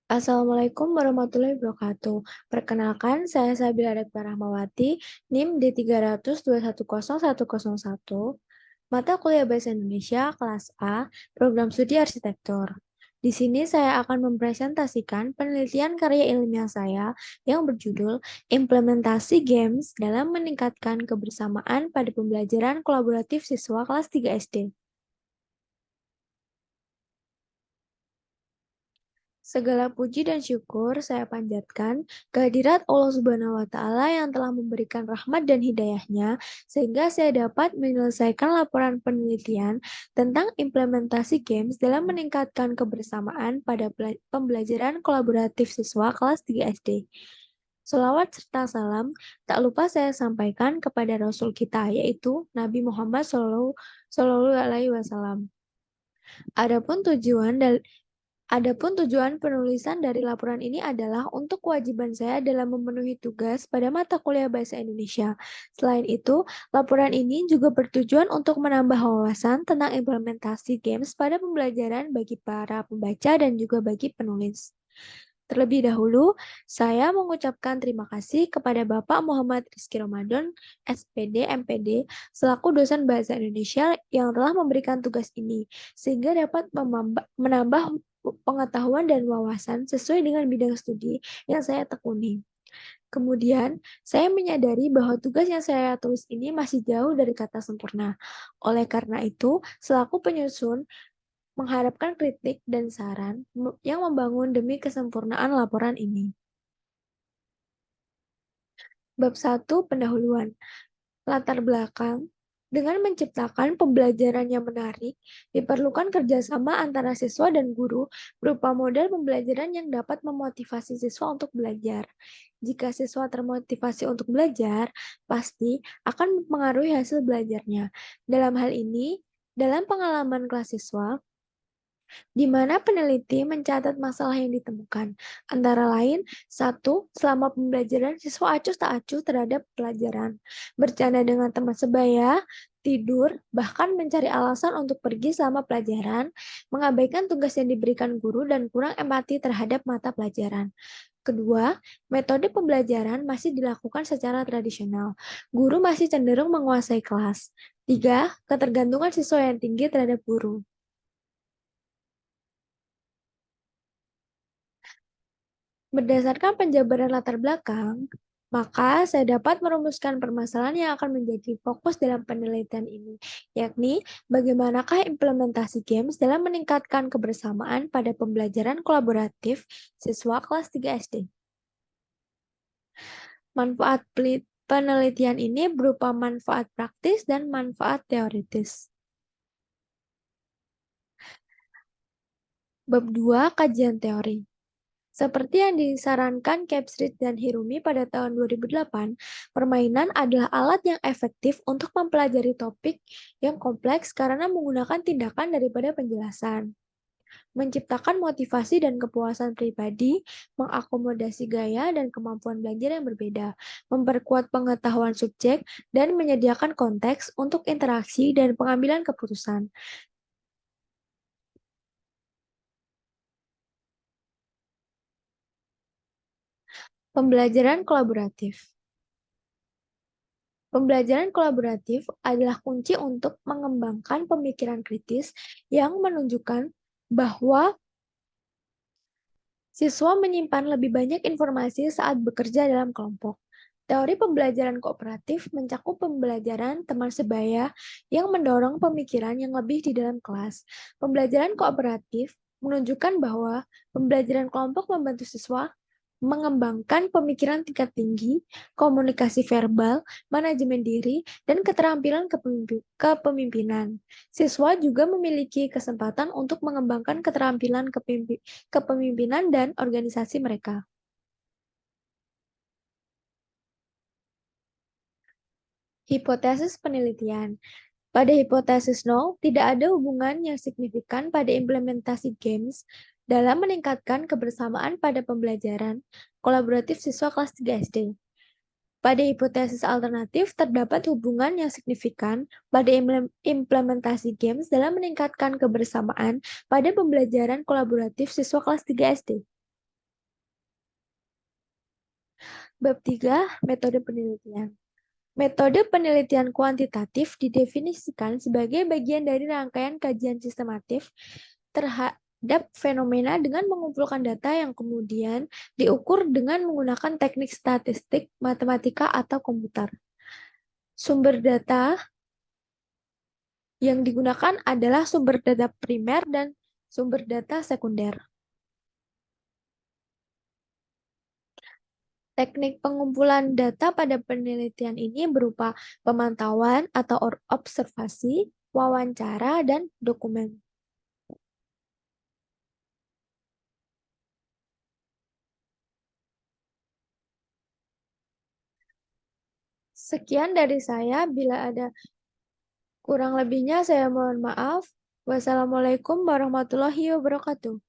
Assalamualaikum warahmatullahi wabarakatuh. Perkenalkan, saya Sabila Rekta Rahmawati, NIM D3210101, mata kuliah Bahasa Indonesia kelas A, program studi arsitektur. Di sini saya akan mempresentasikan penelitian karya ilmiah saya yang berjudul Implementasi Games dalam Meningkatkan Kebersamaan pada Pembelajaran Kolaboratif Siswa kelas 3 SD. Segala puji dan syukur saya panjatkan kehadirat Allah Subhanahu wa Ta'ala yang telah memberikan rahmat dan hidayahnya, sehingga saya dapat menyelesaikan laporan penelitian tentang implementasi games dalam meningkatkan kebersamaan pada pembelajaran kolaboratif siswa kelas 3 SD. Selawat serta salam tak lupa saya sampaikan kepada Rasul kita, yaitu Nabi Muhammad Sallallahu Alaihi Wasallam. Adapun tujuan dan Adapun tujuan penulisan dari laporan ini adalah untuk kewajiban saya dalam memenuhi tugas pada mata kuliah Bahasa Indonesia. Selain itu, laporan ini juga bertujuan untuk menambah wawasan tentang implementasi games pada pembelajaran bagi para pembaca dan juga bagi penulis. Terlebih dahulu, saya mengucapkan terima kasih kepada Bapak Muhammad Rizky Ramadan, SPD, MPD, selaku dosen Bahasa Indonesia yang telah memberikan tugas ini, sehingga dapat menambah pengetahuan dan wawasan sesuai dengan bidang studi yang saya tekuni. Kemudian, saya menyadari bahwa tugas yang saya tulis ini masih jauh dari kata sempurna. Oleh karena itu, selaku penyusun, mengharapkan kritik dan saran yang membangun demi kesempurnaan laporan ini. Bab 1 Pendahuluan. Latar belakang. Dengan menciptakan pembelajaran yang menarik, diperlukan kerjasama antara siswa dan guru berupa model pembelajaran yang dapat memotivasi siswa untuk belajar. Jika siswa termotivasi untuk belajar, pasti akan mempengaruhi hasil belajarnya. Dalam hal ini, dalam pengalaman kelas siswa, di mana peneliti mencatat masalah yang ditemukan. Antara lain, satu, selama pembelajaran siswa acuh tak acuh terhadap pelajaran, bercanda dengan teman sebaya, tidur, bahkan mencari alasan untuk pergi selama pelajaran, mengabaikan tugas yang diberikan guru, dan kurang empati terhadap mata pelajaran. Kedua, metode pembelajaran masih dilakukan secara tradisional. Guru masih cenderung menguasai kelas. Tiga, ketergantungan siswa yang tinggi terhadap guru. Berdasarkan penjabaran latar belakang, maka saya dapat merumuskan permasalahan yang akan menjadi fokus dalam penelitian ini, yakni bagaimanakah implementasi games dalam meningkatkan kebersamaan pada pembelajaran kolaboratif siswa kelas 3 SD. Manfaat penelitian ini berupa manfaat praktis dan manfaat teoritis. Bab 2 Kajian teori. Seperti yang disarankan Capstreet dan Hirumi pada tahun 2008, permainan adalah alat yang efektif untuk mempelajari topik yang kompleks karena menggunakan tindakan daripada penjelasan. Menciptakan motivasi dan kepuasan pribadi, mengakomodasi gaya dan kemampuan belajar yang berbeda, memperkuat pengetahuan subjek, dan menyediakan konteks untuk interaksi dan pengambilan keputusan. Pembelajaran kolaboratif. Pembelajaran kolaboratif adalah kunci untuk mengembangkan pemikiran kritis yang menunjukkan bahwa siswa menyimpan lebih banyak informasi saat bekerja dalam kelompok. Teori pembelajaran kooperatif mencakup pembelajaran teman sebaya yang mendorong pemikiran yang lebih di dalam kelas. Pembelajaran kooperatif menunjukkan bahwa pembelajaran kelompok membantu siswa mengembangkan pemikiran tingkat tinggi, komunikasi verbal, manajemen diri, dan keterampilan kepemimpinan. Siswa juga memiliki kesempatan untuk mengembangkan keterampilan kepemimpinan dan organisasi mereka. Hipotesis penelitian. Pada hipotesis 0, tidak ada hubungan yang signifikan pada implementasi games dalam meningkatkan kebersamaan pada pembelajaran kolaboratif siswa kelas 3 SD. Pada hipotesis alternatif, terdapat hubungan yang signifikan pada implementasi games dalam meningkatkan kebersamaan pada pembelajaran kolaboratif siswa kelas 3 SD. Bab 3, metode penelitian. Metode penelitian kuantitatif didefinisikan sebagai bagian dari rangkaian kajian sistematif terhadap fenomena dengan mengumpulkan data yang kemudian diukur dengan menggunakan teknik statistik, matematika, atau komputer. Sumber data yang digunakan adalah sumber data primer dan sumber data sekunder. Teknik pengumpulan data pada penelitian ini berupa pemantauan atau observasi, wawancara, dan dokumen. Sekian dari saya. Bila ada kurang lebihnya, saya mohon maaf. Wassalamualaikum warahmatullahi wabarakatuh.